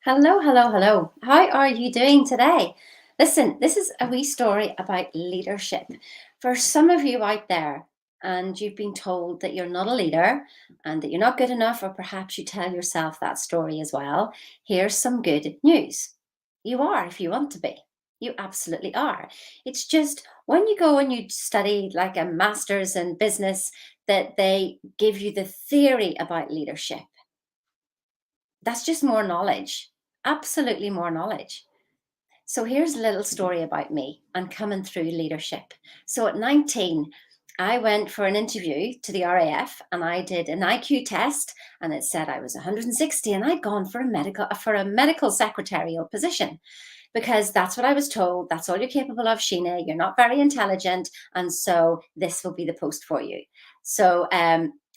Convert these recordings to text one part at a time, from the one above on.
Hello, hello, hello. How are you doing today? Listen, this is a wee story about leadership. For some of you out there, and you've been told that you're not a leader and that you're not good enough, or perhaps you tell yourself that story as well, here's some good news. You are if you want to be. You absolutely are. It's just when you go and you study like a master's in business, that they give you the theory about leadership. That's just more knowledge, absolutely more knowledge. So here's a little story about me and coming through leadership. So at 19, I went for an interview to the RAF and I did an IQ test and it said I was 160 and I'd gone for a medical secretarial position because that's what I was told. That's all you're capable of, Sheena. You're not very intelligent, and so this will be the post for you. So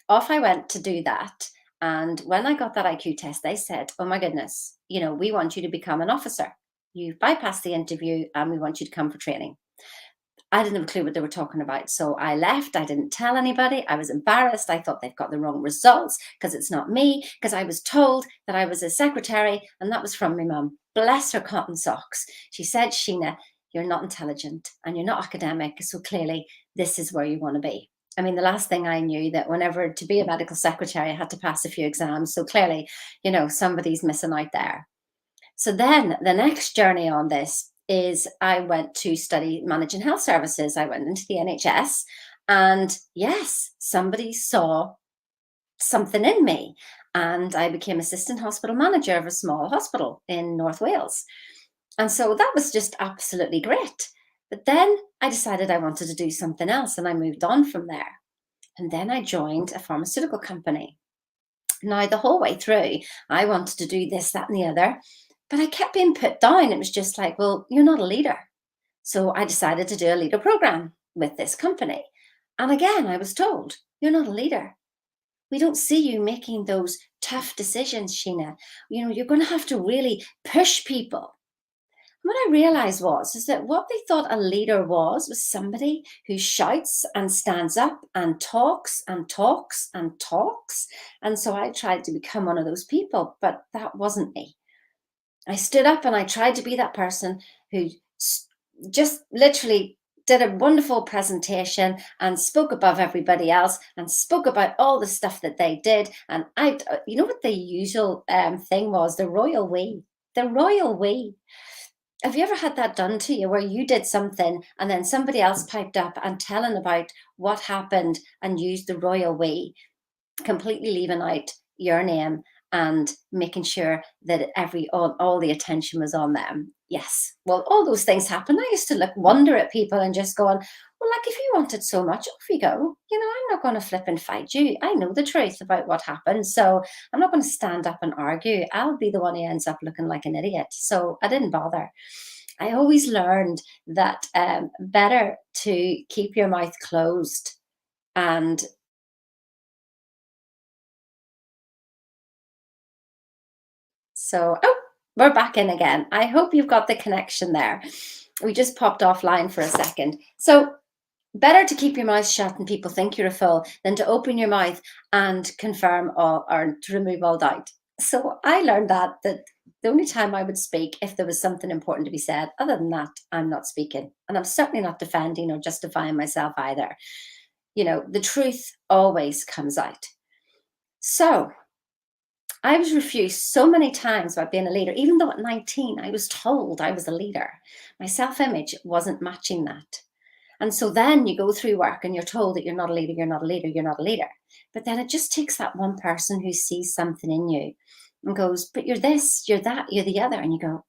off I went to do that. And when I got that IQ test, they said, "Oh my goodness, we want you to become an officer. You've bypassed the interview, and we want you to come for training." I didn't have a clue what they were talking about. So I left. I didn't tell anybody. I was embarrassed. I thought they've got the wrong results because it's not me, because I was told that I was a secretary, and that was from my mum. Bless her cotton socks. She said, "Sheena, you're not intelligent and you're not academic. So clearly, this is where you want to be." I mean, the last thing I knew that whenever to be a medical secretary, I had to pass a few exams. So clearly, somebody's missing out there. So then the next journey on this is I went to study managing health services. I went into the NHS, and yes, somebody saw something in me, and I became assistant hospital manager of a small hospital in North Wales. And so that was just absolutely great. But then I decided I wanted to do something else and I moved on from there. And then I joined a pharmaceutical company. Now, the whole way through, I wanted to do this, that, and the other, but I kept being put down. It was just like, well, you're not a leader. So I decided to do a leader program with this company. And again, I was told, you're not a leader. We don't see you making those tough decisions, Sheena. You're going to have to really push people. What I realized is that what they thought a leader was somebody who shouts and stands up and talks and talks and talks. And so I tried to become one of those people, but that wasn't me. I stood up and I tried to be that person who just literally did a wonderful presentation and spoke above everybody else and spoke about all the stuff that they did. And you know what the usual thing was? The royal we. The royal we. Have you ever had that done to you where you did something and then somebody else piped up and telling about what happened and used the royal we, completely leaving out your name and making sure that all the attention was on them? Yes. Well, all those things happen. I used to wonder at people and just going, well, like if you wanted so much, off you go. I'm not going to flip and fight you. I know the truth about what happened. So I'm not going to stand up and argue. I'll be the one who ends up looking like an idiot. So I didn't bother. I always learned that better to keep your mouth closed. And so, oh, we're back in again. I hope you've got the connection there. We just popped offline for a second. So, better to keep your mouth shut and people think you're a fool than to open your mouth and confirm all or to remove all doubt. So, I learned that the only time I would speak if there was something important to be said. Other than that, I'm not speaking. And I'm certainly not defending or justifying myself either. The truth always comes out. So, I was refused so many times about being a leader, even though at 19 I was told I was a leader. My self image wasn't matching that. And so then you go through work and you're told that you're not a leader, you're not a leader, you're not a leader. But then it just takes that one person who sees something in you and goes, but you're this, you're that, you're the other. And you go,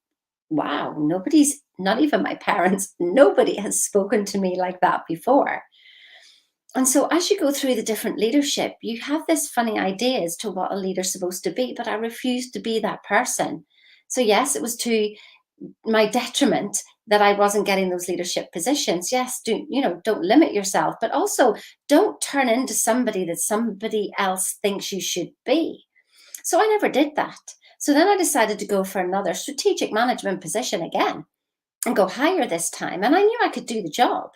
wow, nobody's, not even my parents, nobody has spoken to me like that before. And so as you go through the different leadership, you have this funny idea as to what a leader's supposed to be, but I refused to be that person. So yes, it was to my detriment that I wasn't getting those leadership positions. Yes, don't limit yourself, but also don't turn into somebody that somebody else thinks you should be. So I never did that. So then I decided to go for another strategic management position again and go higher this time. And I knew I could do the job,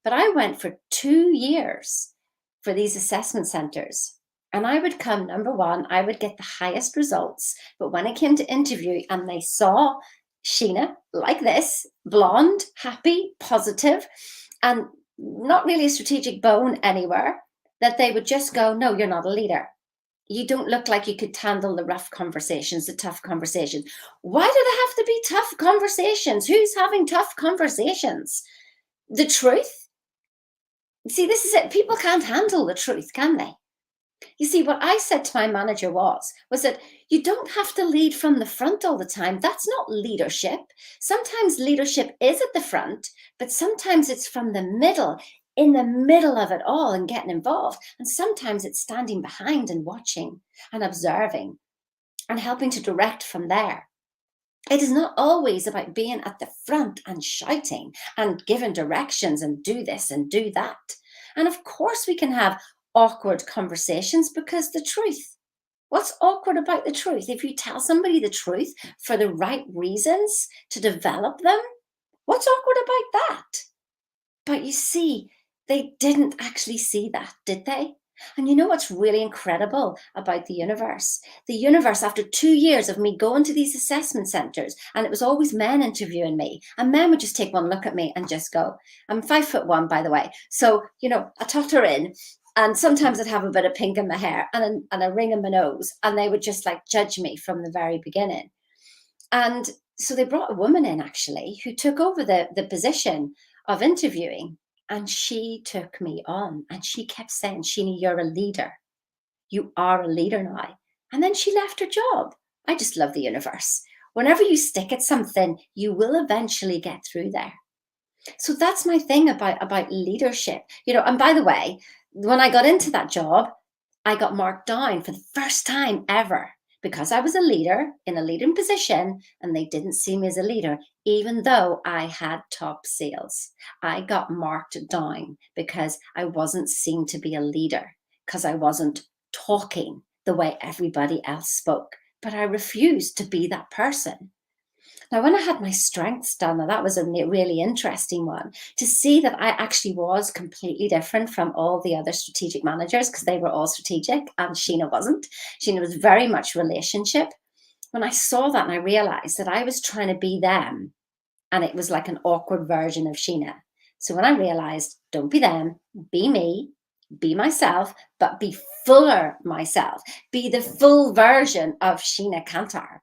but I went for 2 years for these assessment centers. And I would come number one, I would get the highest results. But when it came to interview and they saw Sheena like this, blonde, happy, positive, and not really a strategic bone anywhere, that they would just go, no, you're not a leader. You don't look like you could handle the rough conversations, the tough conversations. Why do they have to be tough conversations? Who's having tough conversations? The truth? See, this is it. People can't handle the truth, can they? You see, what I said to my manager was that you don't have to lead from the front all the time. That's not leadership. Sometimes leadership is at the front, but sometimes it's from the middle, in the middle of it all and getting involved. And sometimes it's standing behind and watching and observing and helping to direct from there. It is not always about being at the front and shouting and giving directions and do this and do that. And of course, we can have awkward conversations because the truth. What's awkward about the truth? If you tell somebody the truth for the right reasons to develop them, what's awkward about that? But you see, they didn't actually see that, did they? And you know what's really incredible about the universe? The universe, after 2 years of me going to these assessment centers, and it was always men interviewing me, and men would just take one look at me and just go, I'm 5'1", by the way. So, I totter in, and sometimes I'd have a bit of pink in my hair and a ring in my nose, and they would just like judge me from the very beginning. And so they brought a woman in actually who took over the position of interviewing, and she took me on and she kept saying, Sheena, you're a leader. You are a leader now. And then she left her job. I just love the universe. Whenever you stick at something, you will eventually get through there. So that's my thing about leadership. And by the way, when I got into that job, I got marked down for the first time ever because I was a leader in a leading position and they didn't see me as a leader, even though I had top sales. I got marked down because I wasn't seen to be a leader, because I wasn't talking the way everybody else spoke. But I refused to be that person. Now, when I had my strengths done, now that was a really interesting one to see that I actually was completely different from all the other strategic managers because they were all strategic and Sheena wasn't. Sheena was very much relationship. When I saw that and I realized that I was trying to be them and it was like an awkward version of Sheena. So when I realized, don't be them, be me, be myself, but be fuller myself, be the full version of Sheena Kantar,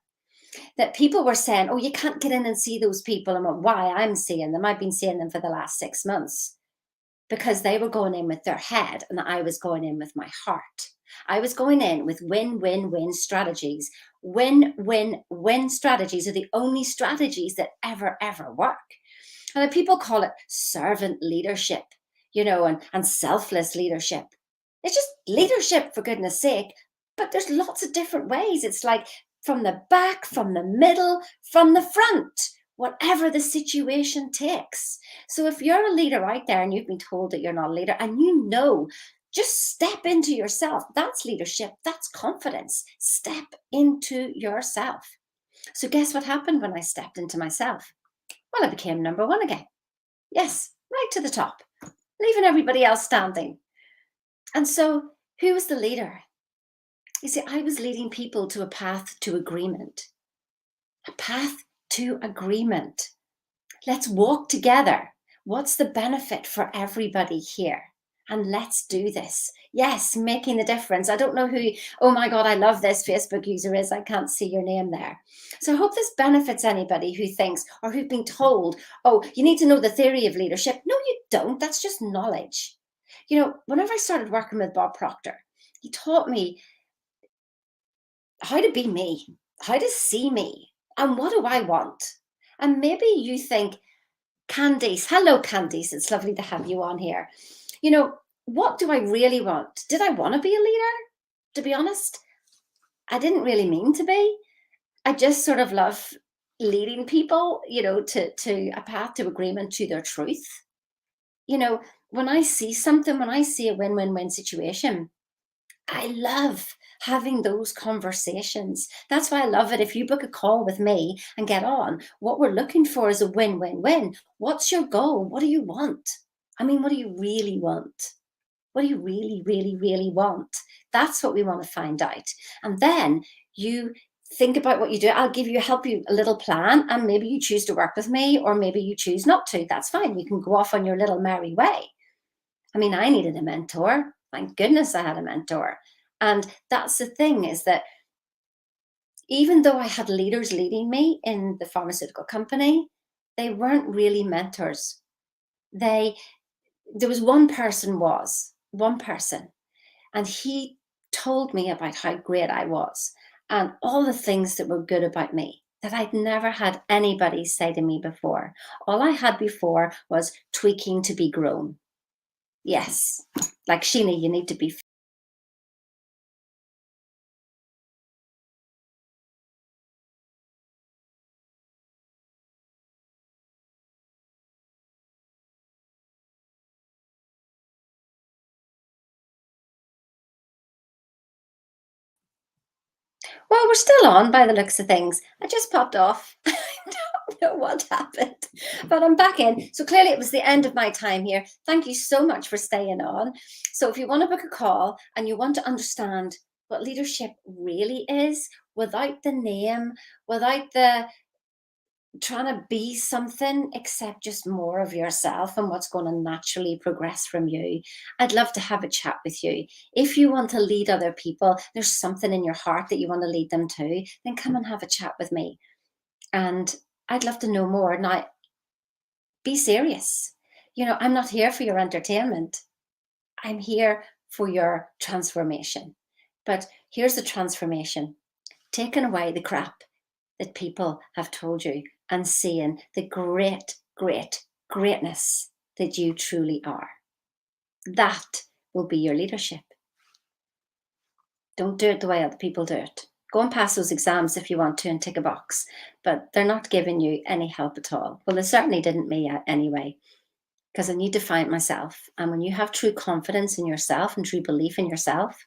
that people were saying, oh, you can't get in and see those people. And why? I'm seeing them. I've been seeing them for the last 6 months because they were going in with their head and I was going in with my heart. I was going in with win-win-win strategies. Win-win-win strategies are the only strategies that ever work. And people call it servant leadership, and selfless leadership. It's just leadership, for goodness sake. But there's lots of different ways. It's like from the back, from the middle, from the front, whatever the situation takes. So if you're a leader out there and you've been told that you're not a leader and just step into yourself. That's leadership. That's confidence. Step into yourself. So guess what happened when I stepped into myself? Well, I became number one again. Yes, right to the top, leaving everybody else standing. And so who was the leader? You see, I was leading people to a path to agreement. A path to agreement. Let's walk together. What's the benefit for everybody here? And let's do this. Yes, making the difference. I don't know who, oh my God, I love this Facebook user is. I can't see your name there. So I hope this benefits anybody who thinks or who've been told, oh, you need to know the theory of leadership. No, you don't. That's just knowledge. Whenever I started working with Bob Proctor, he taught me how to be me, how to see me, and what do I want? And maybe you think, Candice, hello, Candice. It's lovely to have you on here. What do I really want? Did I want to be a leader? To be honest, I didn't really mean to be. I just sort of love leading people, to a path to agreement to their truth. When I see something, when I see a win-win-win situation, I love having those conversations. That's why I love it. If you book a call with me and get on, what we're looking for is a win-win-win. What's your goal? What do you want? I mean, what do you really want? What do you really, really, really want? That's what we want to find out. And then you think about what you do. I'll help you a little plan, and maybe you choose to work with me, or maybe you choose not to. That's fine. You can go off on your little merry way. I mean, I needed a mentor. Thank goodness I had a mentor. And that's the thing, is that even though I had leaders leading me in the pharmaceutical company, they weren't really mentors. They There was one person, and he told me about how great I was and all the things that were good about me that I'd never had anybody say to me before. All I had before was tweaking to be grown. Yes, like, Sheena, you need to be. Well, we're still on by the looks of things. I just popped off. I don't know what happened, but I'm back in. So clearly it was the end of my time here. Thank you so much for staying on. So if you want to book a call and you want to understand what leadership really is, without the name, without the trying to be something, except just more of yourself and what's going to naturally progress from you, I'd love to have a chat with you. If you want to lead other people, there's something in your heart that you want to lead them to, then come and have a chat with me. And I'd love to know more. Now, be serious. I'm not here for your entertainment. I'm here for your transformation. But here's the transformation: taking away the crap that people have told you and seeing the great, great, greatness that you truly are. That will be your leadership. Don't do it the way other people do it. Go and pass those exams if you want to and tick a box, but they're not giving you any help at all. Well, they certainly didn't me anyway, because I need to find myself. And when you have true confidence in yourself and true belief in yourself,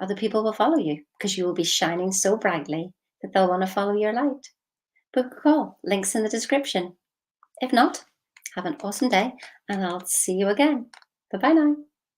other people will follow you, because you will be shining so brightly that they'll want to follow your light. Book a call. Links in the description. If not, have an awesome day, and I'll see you again. Bye-bye now.